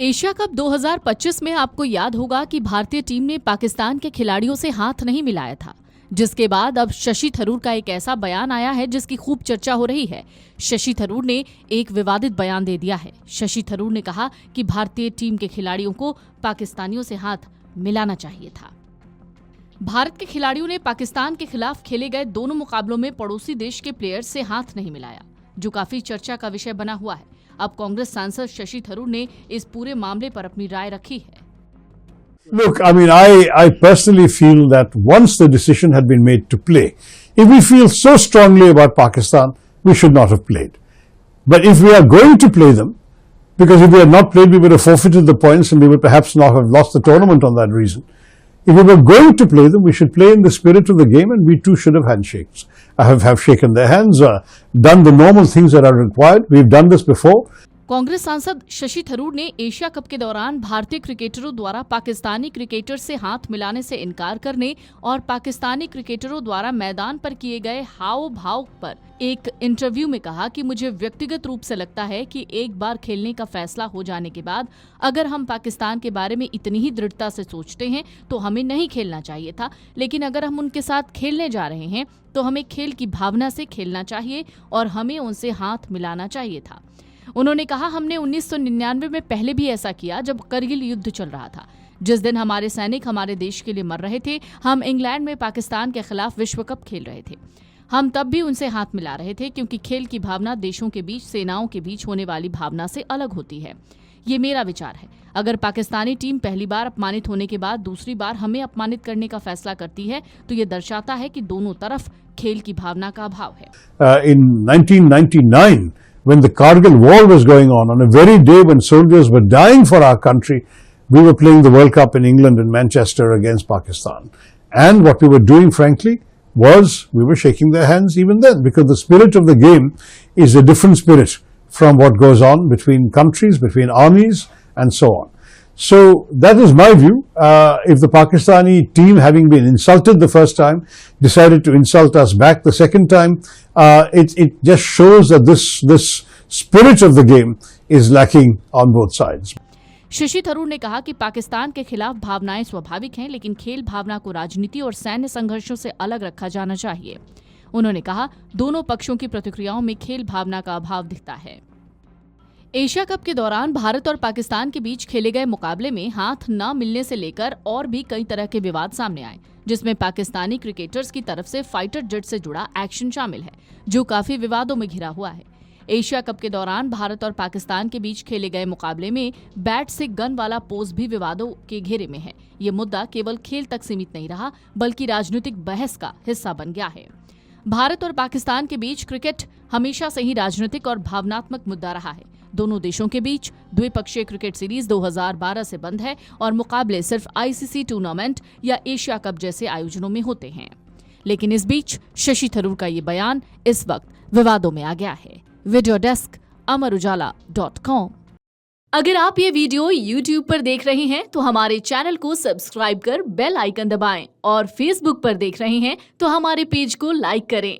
Asia cup 2025 में आपको याद होगा कि भारतीय टीम ने पाकिस्तान के खिलाड़ियों से हाथ नहीं मिलाया था, जिसके बाद अब शशि थरूर का एक ऐसा बयान आया है जिसकी खूब चर्चा हो रही है। शशि थरूर ने एक विवादित बयान दे दिया है। शशि थरूर ने कहा कि भारतीय टीम के खिलाड़ियों को पाकिस्तानियों से हाथ मिलाना चाहिए था। भारत के खिलाड़ियों ने पाकिस्तान के खिलाफ खेले गए दोनों मुकाबलों में पड़ोसी देश के प्लेयर्स से हाथ नहीं मिलाया, जो काफी चर्चा का विषय बना हुआ है। अब कांग्रेस सांसद शशि थरूर ने इस पूरे मामले पर अपनी राय रखी है। Look, I mean, I personally feel that once the decision had been made to play, if we feel so strongly about Pakistan, we should not have played. But if we are going to play them, because if we had not played, we would have forfeited the points and we would perhaps not have lost the tournament on that reason. If we were going to play them, we should play in the spirit of the game, and we too should have handshakes. I have shaken their hands, done the normal things that are required. We've done this before. Congress सांसद शशि थरूर ने Asia cup के दौरान भारतीय क्रिकेटरों द्वारा Pakistani cricketer से हाथ मिलाने से इनकार करने और पाकिस्तानी क्रिकेटरों द्वारा मैदान पर किए गए हाव भाव पर एक इंटरव्यू में कहा कि मुझे व्यक्तिगत रूप से लगता है कि एक बार खेलने का फैसला हो जाने के बाद अगर हम पाकिस्तान के बारे में इतनी ही दृढ़ता से सोचते हैं तो हमें नहीं खेलना चाहिए था, लेकिन अगर हम उनके साथ खेलने जा रहे हैं तो हमें खेल की भावना से खेलना चाहिए और हमें उनसे हाथ मिलाना चाहिए था। उन्होंने कहा, हमने 1999 में पहले भी ऐसा किया जब करगिल युद्ध चल रहा था। जिस दिन हमारे सैनिक हमारे देश के लिए मर रहे थे, हम इंग्लैंड में पाकिस्तान के खिलाफ विश्व कप खेल रहे थे। हम तब भी उनसे हाथ मिला रहे थे, क्योंकि खेल की भावना देशों के बीच, सेनाओं के बीच होने वाली भावना से अलग होती है। ये मेरा विचार है। अगर पाकिस्तानी टीम पहली बार अपमानित होने के बाद दूसरी बार हमें अपमानित करने का फैसला करती है तो ये दर्शाता है कि दोनों तरफ खेल की भावना का अभाव है। In 1999, when the Kargil war was going on a very day when soldiers were dying for our country, we were playing the World Cup in England in Manchester against Pakistan. And what we were doing, frankly, was we were shaking their hands even then, because the spirit of the game is a different spirit from what goes on between countries, between armies, and so on. So that is my view. If the Pakistani team, having been insulted the first time, decided to insult us back the second time, it just shows that this spirit of the game is lacking on both sides. Shashi Tharoor ने कहा कि पाकिस्तान के खिलाफ भावनाएं स्वाभाविक हैं, लेकिन खेल भावना को राजनीति और सैन्य संघर्षों से अलग रखा जाना चाहिए। उन्होंने कहा, दोनों पक्षों की प्रतिक्रियाओं में खेल भावना का अभाव दिखता है। एशिया कप के दौरान भारत और पाकिस्तान के बीच खेले गए मुकाबले में हाथ न मिलने से लेकर और भी कई तरह के विवाद सामने आए, जिसमें पाकिस्तानी क्रिकेटर्स की तरफ से फाइटर जेट से जुड़ा एक्शन शामिल है, जो काफी विवादों में घिरा हुआ है। एशिया कप के दौरान भारत और पाकिस्तान के बीच खेले गए मुकाबले में बैट से गन वाला पोज भी विवादों के घेरे में है। ये मुद्दा केवल खेल तक सीमित नहीं रहा, बल्कि राजनीतिक बहस का हिस्सा बन गया है। भारत और पाकिस्तान के बीच क्रिकेट हमेशा से ही राजनीतिक और भावनात्मक मुद्दा रहा है। दोनों देशों के बीच द्विपक्षीय क्रिकेट सीरीज 2012 से बंद है और मुकाबले सिर्फ आईसीसी टूर्नामेंट या एशिया कप जैसे आयोजनों में होते हैं। लेकिन इस बीच शशि थरूर का ये बयान इस वक्त विवादों में आ गया है। Video desk, amarujala.com। अगर आप ये वीडियो YouTube पर देख रहे हैं तो हमारे चैनल को सब्सक्राइब कर बेल आइकन दबाएं, और Facebook पर देख रहे हैं तो हमारे पेज को लाइक करें।